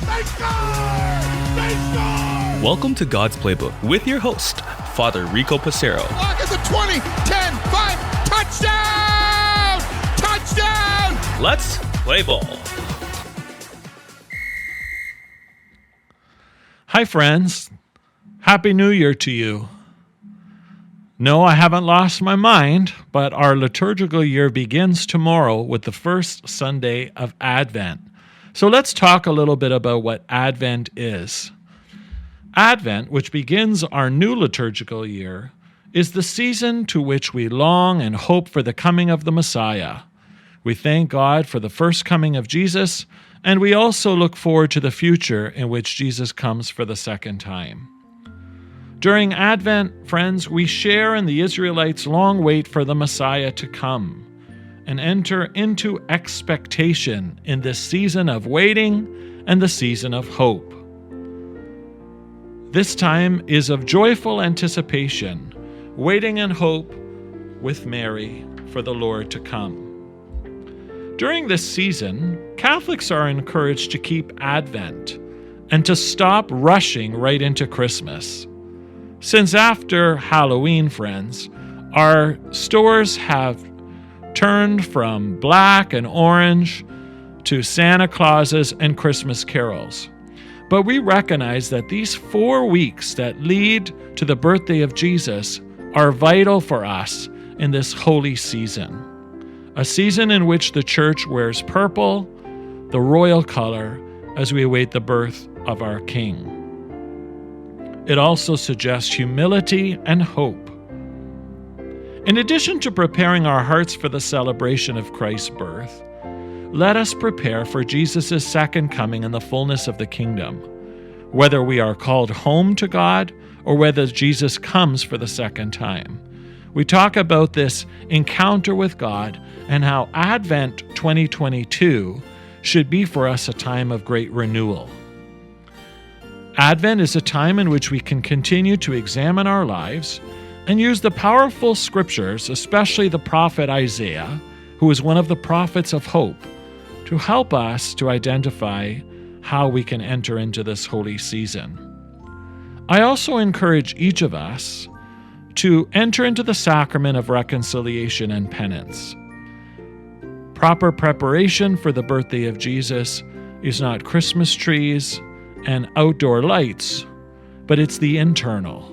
They score! They score! Welcome to God's Playbook with your host, Father Rico Passero. Lock at the 20, 10, 5, touchdown! Touchdown! Let's play ball. Hi, friends. Happy New Year to you. No, I haven't lost my mind, but our liturgical year begins tomorrow with the first Sunday of Advent. So let's talk a little bit about what Advent is. Advent, which begins our new liturgical year, is the season to which we long and hope for the coming of the Messiah. We thank God for the first coming of Jesus, and we also look forward to the future in which Jesus comes for the second time. During Advent, friends, we share in the Israelites' long wait for the Messiah to come and enter into expectation in this season of waiting and the season of hope. This time is of joyful anticipation, waiting and hope with Mary for the Lord to come. During this season, Catholics are encouraged to keep Advent and to stop rushing right into Christmas. Since after Halloween, friends, our stores have turned from black and orange to Santa Clauses and Christmas carols. But we recognize that these 4 weeks that lead to the birthday of Jesus are vital for us in this holy season, a season in which the Church wears purple, the royal color, as we await the birth of our King. It also suggests humility and hope. In addition to preparing our hearts for the celebration of Christ's birth, let us prepare for Jesus' second coming in the fullness of the kingdom, whether we are called home to God or whether Jesus comes for the second time. We talk about this encounter with God and how Advent 2022 should be for us a time of great renewal. Advent is a time in which we can continue to examine our lives and use the powerful scriptures, especially the prophet Isaiah, who is one of the prophets of hope, to help us to identify how we can enter into this holy season. I also encourage each of us to enter into the sacrament of reconciliation and penance. Proper preparation for the birthday of Jesus is not Christmas trees and outdoor lights, but it's the internal.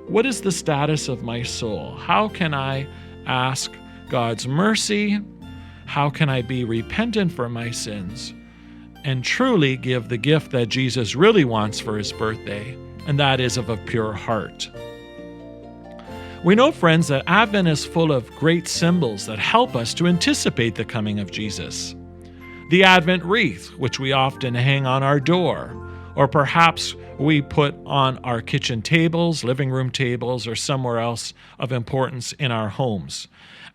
What is the status of my soul? How can I ask God's mercy? How can I be repentant for my sins and truly give the gift that Jesus really wants for his birthday, and that is of a pure heart? We know, friends, that Advent is full of great symbols that help us to anticipate the coming of Jesus. The Advent wreath, which we often hang on our door, or perhaps we put on our kitchen tables, living room tables, or somewhere else of importance in our homes.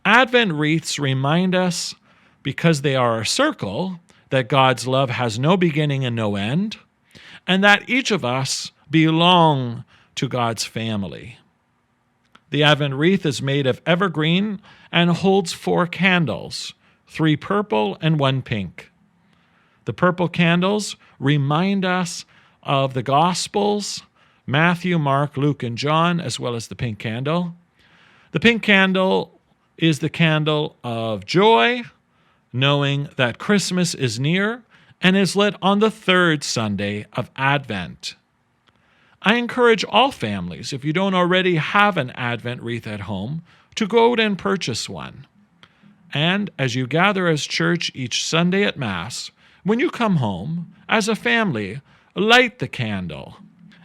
Advent wreaths remind us, because they are a circle, that God's love has no beginning and no end, and that each of us belong to God's family. The Advent wreath is made of evergreen and holds 4 candles, 3 purple and 1 pink. The purple candles remind us of the Gospels, Matthew, Mark, Luke, and John, as well as the pink candle. The pink candle is the candle of joy, knowing that Christmas is near and is lit on the 3rd Sunday of Advent. I encourage all families, if you don't already have an Advent wreath at home, to go out and purchase one. And as you gather as church each Sunday at Mass, when you come home, as a family, light the candle.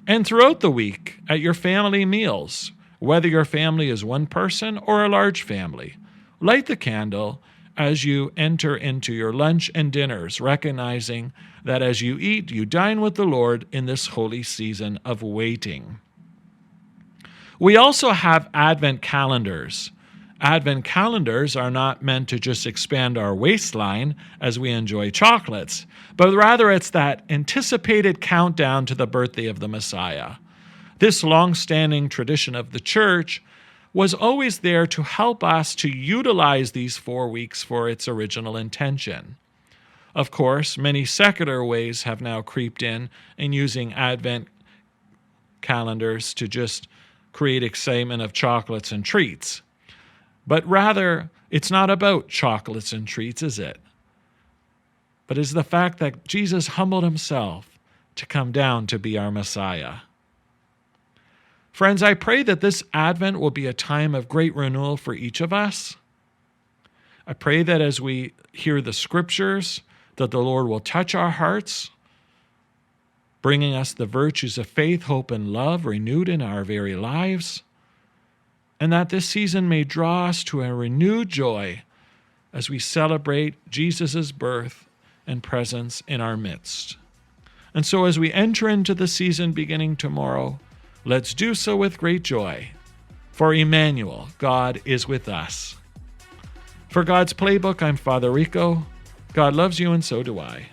And throughout the week, at your family meals, whether your family is one person or a large family, light the candle as you enter into your lunch and dinners, recognizing that as you eat, you dine with the Lord in this holy season of waiting. We also have Advent calendars. Advent calendars are not meant to just expand our waistline as we enjoy chocolates, but rather it's that anticipated countdown to the birthday of the Messiah. This long-standing tradition of the Church was always there to help us to utilize these 4 weeks for its original intention. Of course, many secular ways have now creeped in using Advent calendars to just create excitement of chocolates and treats. But rather, it's not about chocolates and treats, is it? But is the fact that Jesus humbled himself to come down to be our Messiah. Friends, I pray that this Advent will be a time of great renewal for each of us. I pray that as we hear the scriptures, that the Lord will touch our hearts, bringing us the virtues of faith, hope, and love renewed in our very lives, and that this season may draw us to a renewed joy as we celebrate Jesus' birth and presence in our midst. And so as we enter into the season beginning tomorrow, let's do so with great joy. For Emmanuel, God is with us. For God's Playbook, I'm Father Rico. God loves you, and so do I.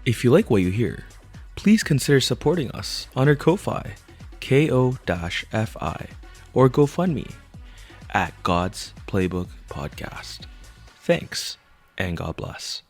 If you like what you hear, please consider supporting us on our Ko-Fi, ko-fi, or GoFundMe at God's Playbook Podcast. Thanks, and God bless.